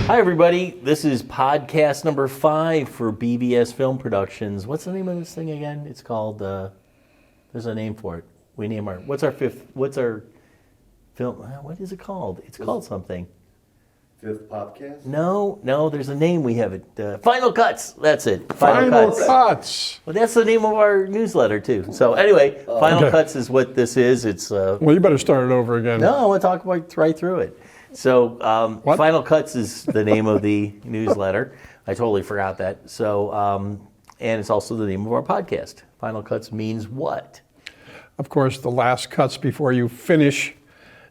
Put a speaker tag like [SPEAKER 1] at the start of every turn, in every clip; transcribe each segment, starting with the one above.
[SPEAKER 1] Hi, everybody. This is podcast number 5 for BVS Film Productions. What's the name of this thing again? It's called, there's a name for it. We name our, what's our film, what is it called? It's called something.
[SPEAKER 2] Fifth podcast?
[SPEAKER 1] No, there's a name we have it. Final Cuts. That's it.
[SPEAKER 3] Final Cuts.
[SPEAKER 1] Well, that's the name of our newsletter, too. So anyway, Final Cuts is what this is. It's
[SPEAKER 3] Well, you better start it over again.
[SPEAKER 1] No, I want to talk about right through it. So Final Cuts is the name of the newsletter. I totally forgot that. So, and it's also the name of our podcast. Final Cuts means what?
[SPEAKER 3] Of course, the last cuts before you finish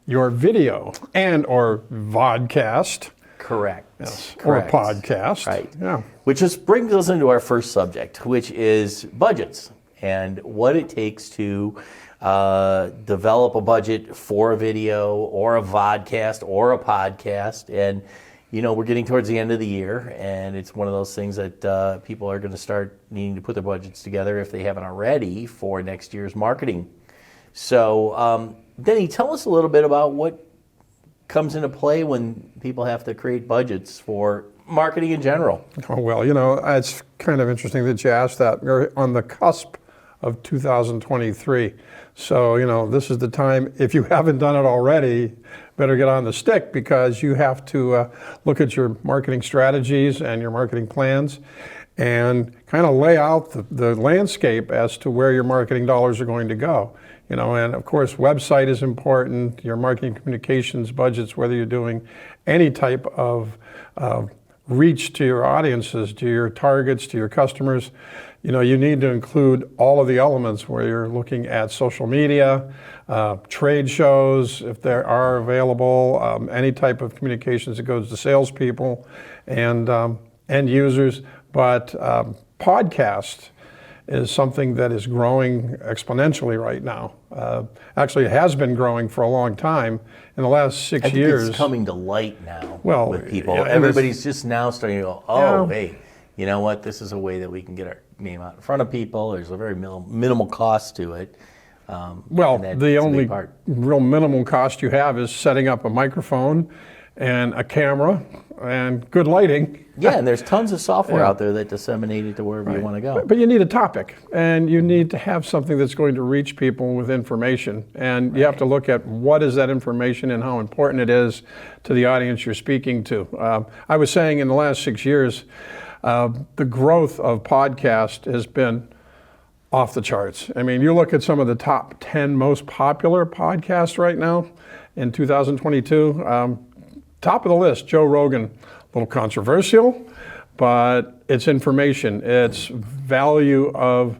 [SPEAKER 3] your video and or vodcast.
[SPEAKER 1] Correct.
[SPEAKER 3] Yes.
[SPEAKER 1] Correct.
[SPEAKER 3] Or podcast.
[SPEAKER 1] Right.
[SPEAKER 3] Yeah.
[SPEAKER 1] Which just brings us into our first subject, which is budgets and what it takes to develop a budget for a video or a vodcast or a podcast. And, you know, we're getting towards the end of the year, and it's one of those things that people are going to start needing to put their budgets together if they haven't already for next year's marketing. So, Denny, tell us a little bit about what comes into play when people have to create budgets for marketing in general.
[SPEAKER 3] Oh, well, you know, it's kind of interesting that you asked that. We're on the cusp of 2023. So, you know, this is the time, if you haven't done it already, better get on the stick, because you have to look at your marketing strategies and your marketing plans and kind of lay out the landscape as to where your marketing dollars are going to go. You know, and of course, website is important, your marketing communications budgets, whether you're doing any type of reach to your audiences, to your targets, to your customers. You know, you need to include all of the elements where you're looking at social media, trade shows, if there are available, any type of communications that goes to salespeople and end users. But podcast is something that is growing exponentially right now. Actually, it has been growing for a long time. In the last 6 years,
[SPEAKER 1] it's coming to light now
[SPEAKER 3] well,
[SPEAKER 1] with people.
[SPEAKER 3] Yeah,
[SPEAKER 1] everybody's just now starting to go, oh,
[SPEAKER 3] Yeah.
[SPEAKER 1] hey, you know what? This is a way that we can get our name out in front of people. There's a very minimal cost to it.
[SPEAKER 3] Well, the only real minimal cost you have is setting up a microphone and a camera and good lighting.
[SPEAKER 1] Yeah, and there's tons of software out there that disseminate it to wherever you want to go.
[SPEAKER 3] But you need a topic, and you need to have something that's going to reach people with information. And you have to look at what is that information and how important it is to the audience you're speaking to. I was saying in the last 6 years, the growth of podcast has been off the charts. I mean, you look at some of the top 10 most popular podcasts right now in 2022, top of the list, Joe Rogan, a little controversial, but it's information. It's value of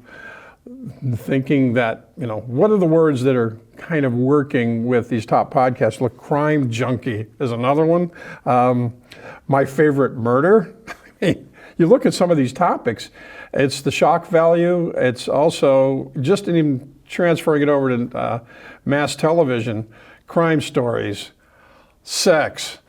[SPEAKER 3] thinking that, you know, what are the words that are kind of working with these top podcasts? Look, Crime Junkie is another one. My Favorite Murder. You look at some of these topics, it's the shock value. It's also just even transferring it over to mass television, crime stories, sex,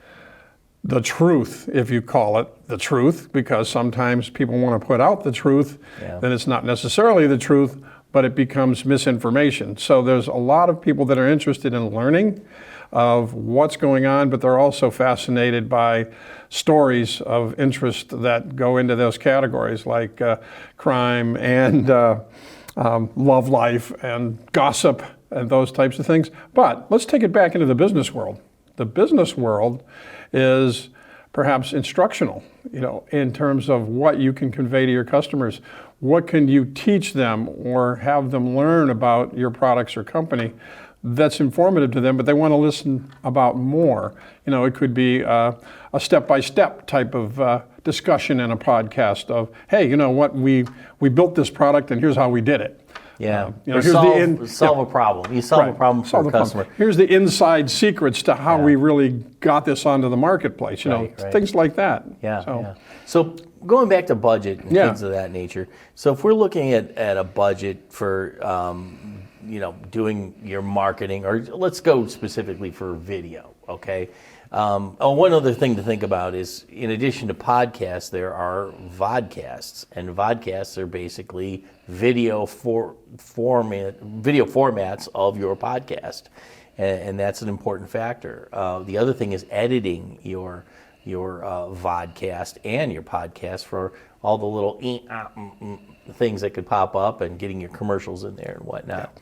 [SPEAKER 3] the truth, if you call it the truth, because sometimes people want to put out the truth, then it's not necessarily the truth, but it becomes misinformation. So there's a lot of people that are interested in learning of what's going on, but they're also fascinated by stories of interest that go into those categories, like crime and love life and gossip and those types of things. But let's take it back into the business world. The business world is perhaps instructional, you know, in terms of what you can convey to your customers. What can you teach them or have them learn about your products or company that's informative to them, but they want to listen about more. You know, it could be a step-by-step type of discussion in a podcast of, hey, you know what, we built this product and here's how we did it.
[SPEAKER 1] Yeah,
[SPEAKER 3] you know,
[SPEAKER 1] solve a problem. You solve a problem for a customer.
[SPEAKER 3] Here's the inside secrets to how we really got this onto the marketplace. You know, things like that.
[SPEAKER 1] So going back to budget and things of that nature. So if we're looking at a budget for, you know, doing your marketing, or let's go specifically for video. Okay. One other thing to think about is, in addition to podcasts, there are vodcasts, and vodcasts are basically video formats of your podcast, and that's an important factor. The other thing is editing your your vodcast and your podcast for all the little things that could pop up and getting your commercials in there and whatnot.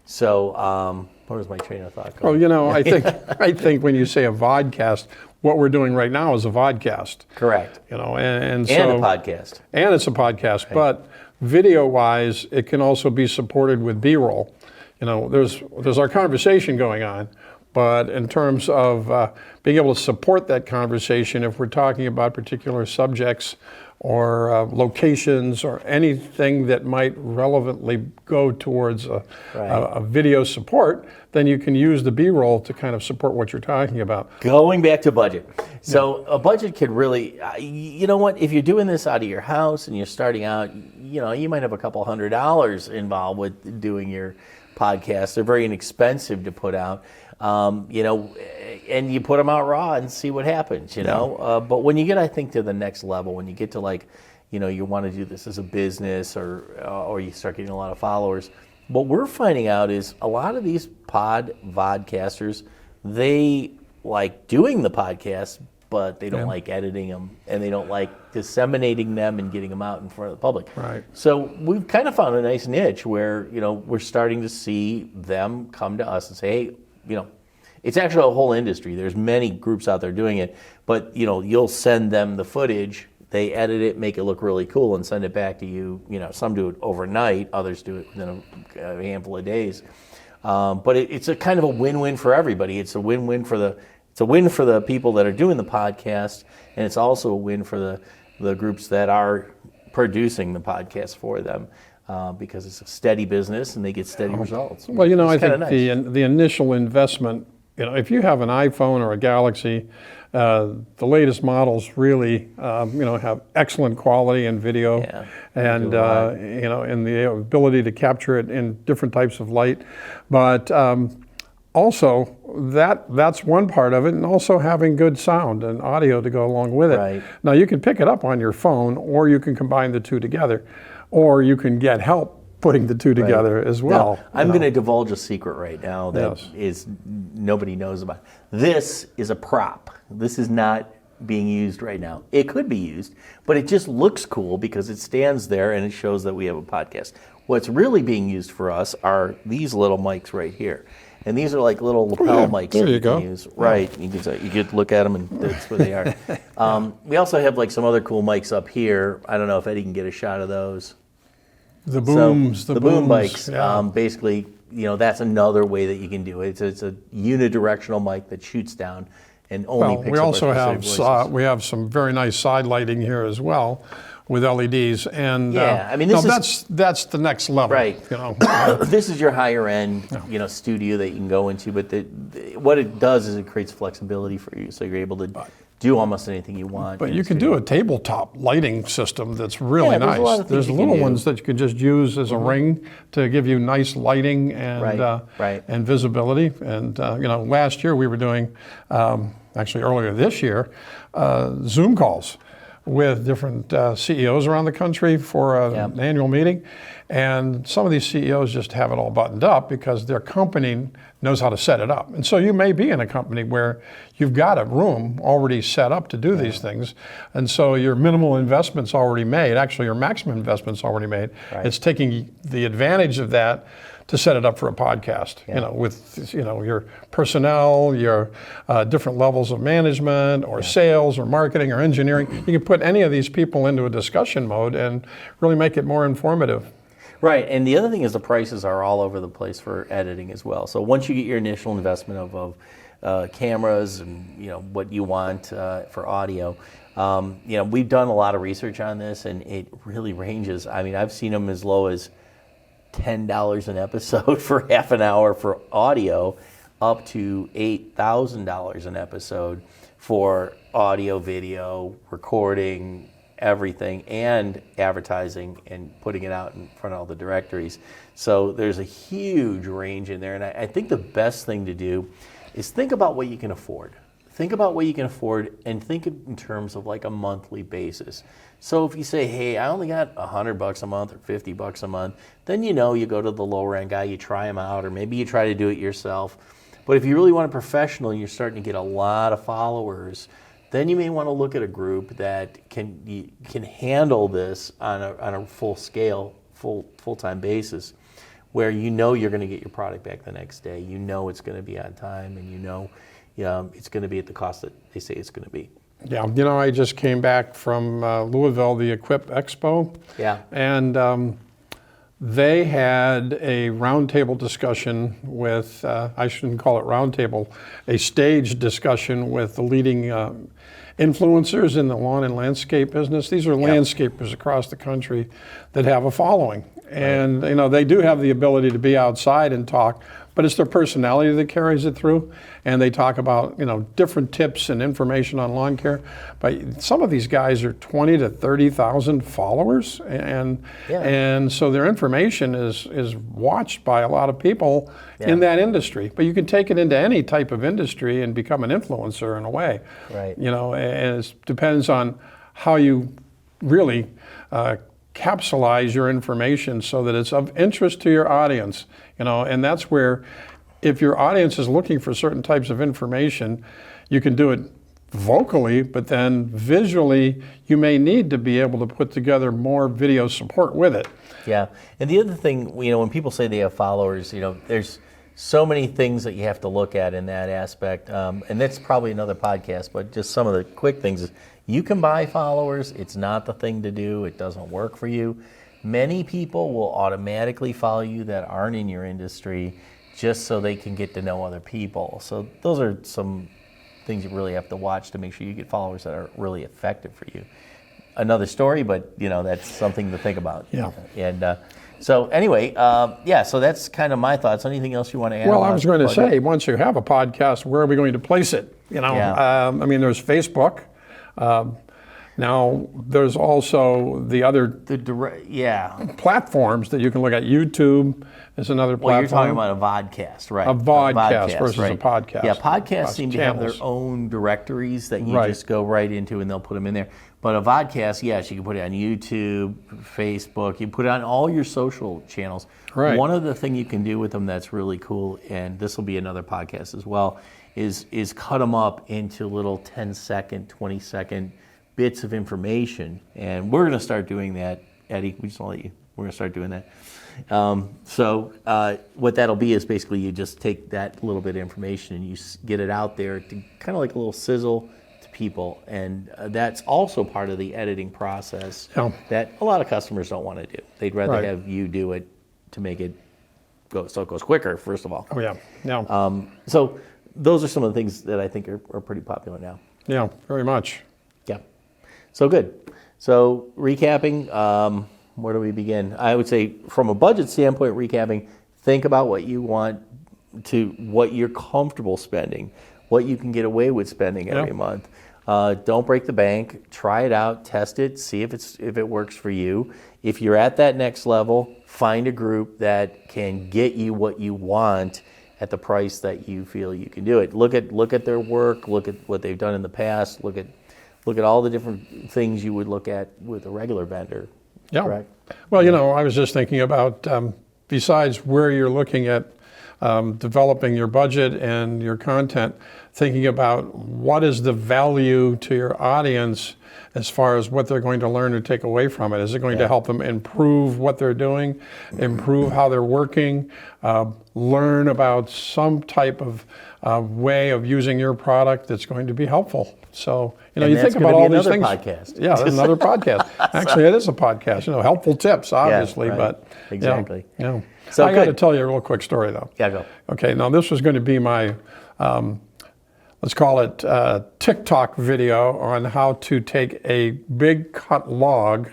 [SPEAKER 1] So where was my train of thought going?
[SPEAKER 3] Well, I think when you say a vodcast, what we're doing right now is a vodcast.
[SPEAKER 1] Correct.
[SPEAKER 3] And so,
[SPEAKER 1] and a podcast.
[SPEAKER 3] And it's a podcast, right. But video-wise, it can also be supported with B-roll. There's our conversation going on, but in terms of being able to support that conversation, if we're talking about particular subjects or locations or anything that might relevantly go towards a video support, then you can use the B-roll to kind of support what you're talking about.
[SPEAKER 1] Going back to budget. So a budget could really, you know what, if you're doing this out of your house and you're starting out, you might have a couple $100 involved with doing your podcast. They're very inexpensive to put out. And you put them out raw and see what happens, But when you get, I think, to the next level, when you get to you want to do this as a business or you start getting a lot of followers, what we're finding out is a lot of these vodcasters, they like doing the podcast, but they don't like editing them and they don't like disseminating them and getting them out in front of the public.
[SPEAKER 3] Right.
[SPEAKER 1] So we've kind of found a nice niche where, we're starting to see them come to us and say, hey, it's actually a whole industry. There's many groups out there doing it, but you'll send them the footage, they edit it, make it look really cool, and send it back to you. Some do it overnight, others do it within a handful of days. But it's a kind of a win-win for everybody. It's a win-win for the people that are doing the podcast, and it's also a win for the groups that are producing the podcast for them. Because it's a steady business and they get steady results.
[SPEAKER 3] Well, I think
[SPEAKER 1] nice.
[SPEAKER 3] the initial investment, if you have an iPhone or a Galaxy, the latest models really, have excellent quality in video, and and the ability to capture it in different types of light. But also, that's one part of it, and also having good sound and audio to go along with it.
[SPEAKER 1] Right.
[SPEAKER 3] Now, you can pick it up on your phone, or you can combine the two together, or you can get help putting the two together as well.
[SPEAKER 1] Now, I'm going to divulge a secret right now that is nobody knows about. This is a prop. This is not being used right now. It could be used, but it just looks cool because it stands there and it shows that we have a podcast. What's really being used for us are these little mics right here. And these are like little lapel mics that you can use. Right. You could look at them and that's where they are. We also have some other cool mics up here. I don't know if Eddie can get a shot of those.
[SPEAKER 3] The booms.
[SPEAKER 1] So, the boom mics. Yeah. Basically, that's another way that you can do it. It's a unidirectional mic that shoots down and only picks up
[SPEAKER 3] we also have
[SPEAKER 1] voices.
[SPEAKER 3] We have some very nice side lighting here as well, with LEDs, and that's the next level.
[SPEAKER 1] Right. This is your higher end, studio that you can go into. But what it does is it creates flexibility for you, so you're able to do almost anything you want.
[SPEAKER 3] But you can do a tabletop lighting system that's really nice. There's little ones that you can just use as a ring to give you nice lighting and and visibility. And last year we were doing, actually earlier this year, Zoom calls with different CEOs around the country for an annual meeting. And some of these CEOs just have it all buttoned up because their company knows how to set it up. And so you may be in a company where you've got a room already set up to do these things. And so your minimal investment's already made. Actually, your maximum investment's already made. Right. It's taking the advantage of that to set it up for a podcast, with your personnel, your different levels of management or sales or marketing or engineering. You can put any of these people into a discussion mode and really make it more informative.
[SPEAKER 1] Right, and the other thing is the prices are all over the place for editing as well. So once you get your initial investment of cameras and what you want for audio, we've done a lot of research on this, and it really ranges. I mean, I've seen them as low as $10 an episode for half an hour for audio, up to $8,000 an episode for audio, video, recording, everything, and advertising and putting it out in front of all the directories. So there's a huge range in there, and I think the best thing to do is think about what you can afford. Think about what you can afford and think in terms of a monthly basis. So if you say, hey, I only got $100 a month or $50 a month, then you go to the lower end guy, you try him out, or maybe you try to do it yourself. But if you really want a professional and you're starting to get a lot of followers, then you may want to look at a group that can handle this on a full-time basis, where you know you're going to get your product back the next day. You know it's going to be on time, and you know it's going to be at the cost that they say it's going to be.
[SPEAKER 3] Yeah, I just came back from Louisville, the Equip Expo.
[SPEAKER 1] Yeah.
[SPEAKER 3] And they had a roundtable discussion with, I shouldn't call it roundtable, a stage discussion with the leading influencers in the lawn and landscape business. These are landscapers across the country that have a following. And they do have the ability to be outside and talk, but it's their personality that carries it through. And they talk about different tips and information on lawn care. But some of these guys are 20 to 30,000 followers, and so their information is watched by a lot of people in that industry. But you can take it into any type of industry and become an influencer in a way.
[SPEAKER 1] Right.
[SPEAKER 3] And it depends on how you really capsulize your information so that it's of interest to your audience, and that's where, if your audience is looking for certain types of information, you can do it vocally, but then visually you may need to be able to put together more video support with it.
[SPEAKER 1] Yeah, and the other thing, when people say they have followers, there's so many things that you have to look at in that aspect, and that's probably another podcast, but just some of the quick things is, you can buy followers. It's not the thing to do. It doesn't work for you. Many people will automatically follow you that aren't in your industry just so they can get to know other people. So those are some things you really have to watch to make sure you get followers that are really effective for you. Another story, but that's something to think about.
[SPEAKER 3] Yeah.
[SPEAKER 1] And so anyway, so that's kind of my thoughts. Anything else you want to add?
[SPEAKER 3] Well, I was going to say, once you have a podcast, where are we going to place it? There's Facebook. Now, there's also the other platforms that you can look at. YouTube is another platform.
[SPEAKER 1] Well, you're talking about a vodcast, right?
[SPEAKER 3] A vodcast versus a podcast.
[SPEAKER 1] Yeah, podcasts seem to have their own directories that you just go right into, and they'll put them in there. But a vodcast, yes, you can put it on YouTube, Facebook. You put it on all your social channels. Right. One of the things you can do with them that's really cool, and this will be another podcast as well, is cut them up into little 10-second, 20-second bits of information. And we're going to start doing that, Eddie. We just want to let you. We're going to start doing that. So what that'll be is basically you just take that little bit of information and you get it out there to kind of like a little sizzle to people. And that's also part of the editing process that a lot of customers don't want to do. They'd rather have you do it to make it go so it goes quicker, first of all.
[SPEAKER 3] Oh, yeah. Yeah.
[SPEAKER 1] So those are some of the things that I think are pretty popular now.
[SPEAKER 3] Yeah, very much.
[SPEAKER 1] Yeah. So good. So recapping, where do we begin? I would say from a budget standpoint, recapping, think about what you want to, what you're comfortable spending, what you can get away with spending every month. Don't break the bank. Try it out, test it, see if it works for you. If you're at that next level, find a group that can get you what you want at the price that you feel you can do it. Look at their work. Look at what they've done in the past. Look at all the different things you would look at with a regular vendor.
[SPEAKER 3] Yeah.
[SPEAKER 1] Correct?
[SPEAKER 3] Well, I was just thinking about besides where you're looking at developing your budget and your content, thinking about what is the value to your audience as far as what they're going to learn or take away from it. Is it going to help them improve what they're doing, improve how they're working, learn about some type of way of using your product that's going to be helpful? So, you think about all these things.
[SPEAKER 1] Podcast.
[SPEAKER 3] Yeah, that's another podcast. Actually, it is a podcast. Helpful tips, obviously, but
[SPEAKER 1] exactly.
[SPEAKER 3] Yeah.
[SPEAKER 1] So
[SPEAKER 3] I got to tell you a real quick story, though.
[SPEAKER 1] Yeah, go.
[SPEAKER 3] Okay, now this was going to be my, let's call it TikTok video on how to take a big cut log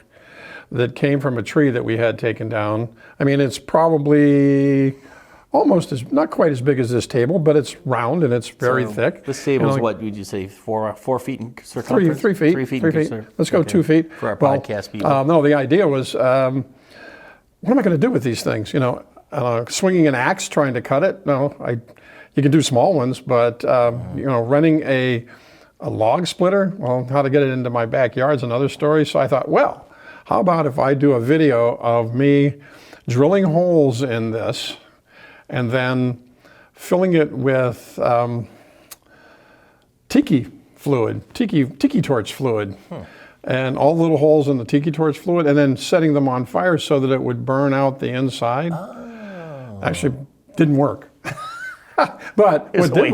[SPEAKER 3] that came from a tree that we had taken down. I mean, it's probably almost not quite as big as this table, but it's round and it's very thick.
[SPEAKER 1] This table is what would you say, 4 feet in circumference?
[SPEAKER 3] 3 feet.
[SPEAKER 1] 3 feet.
[SPEAKER 3] 3 feet. Let's go 2 feet.
[SPEAKER 1] For our podcast people.
[SPEAKER 3] No, the idea was, what am I going to do with these things? Swinging an axe trying to cut it? No, you can do small ones, but running a log splitter, well, how to get it into my backyard is another story. So I thought, well, how about if I do a video of me drilling holes in this and then filling it with tiki fluid, tiki torch fluid, and all the little holes in the tiki torch fluid, and then setting them on fire so that it would burn out the inside. Oh. Actually, didn't work. But what did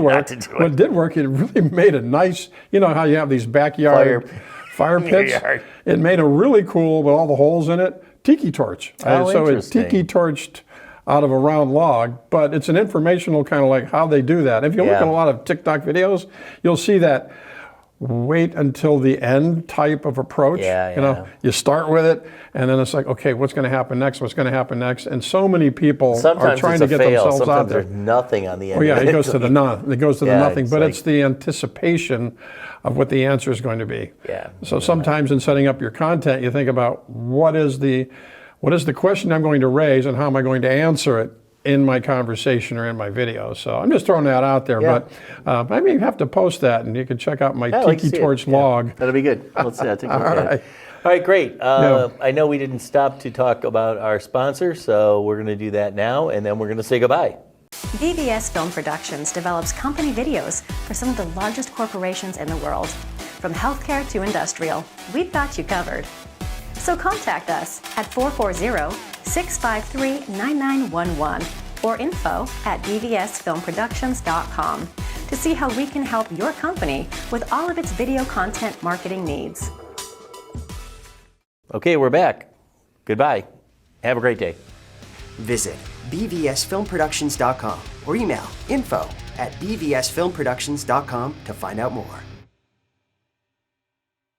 [SPEAKER 3] work, it really made a nice, you know how you have these backyard fire pits? It made a really cool, with all the holes in it, tiki torch. So it's tiki torched out of a round log, but it's an informational kind of like how they do that. If you look at a lot of TikTok videos, you'll see that wait until the end type of approach. You know, you start with it, and then it's like, okay, what's going to happen next? What's going to happen next? And so many people are trying to get themselves out there.
[SPEAKER 1] There's nothing on the end.
[SPEAKER 3] Oh yeah, it goes to the none. It goes to the nothing. But it's the anticipation of what the answer is going to be. So sometimes in setting up your content, you think about what is the question I'm going to raise, and how am I going to answer it in my conversation or in my video. So I'm just throwing that out there, but I may have to post that, and you can check out my tiki torch log.
[SPEAKER 1] That'll be good. Let's see. All right, great. I know we didn't stop to talk about our sponsor, so we're going to do that now, and then we're going to say goodbye.
[SPEAKER 4] BVS Film Productions develops company videos for some of the largest corporations in the world. From healthcare to industrial, we've got you covered. So contact us at 440-653-9911 or info@bvsfilmproductions.com to see how we can help your company with all of its video content marketing needs.
[SPEAKER 1] Okay, we're back. Goodbye. Have a great day.
[SPEAKER 5] Visit bvsfilmproductions.com or email info@bvsfilmproductions.com to find out more.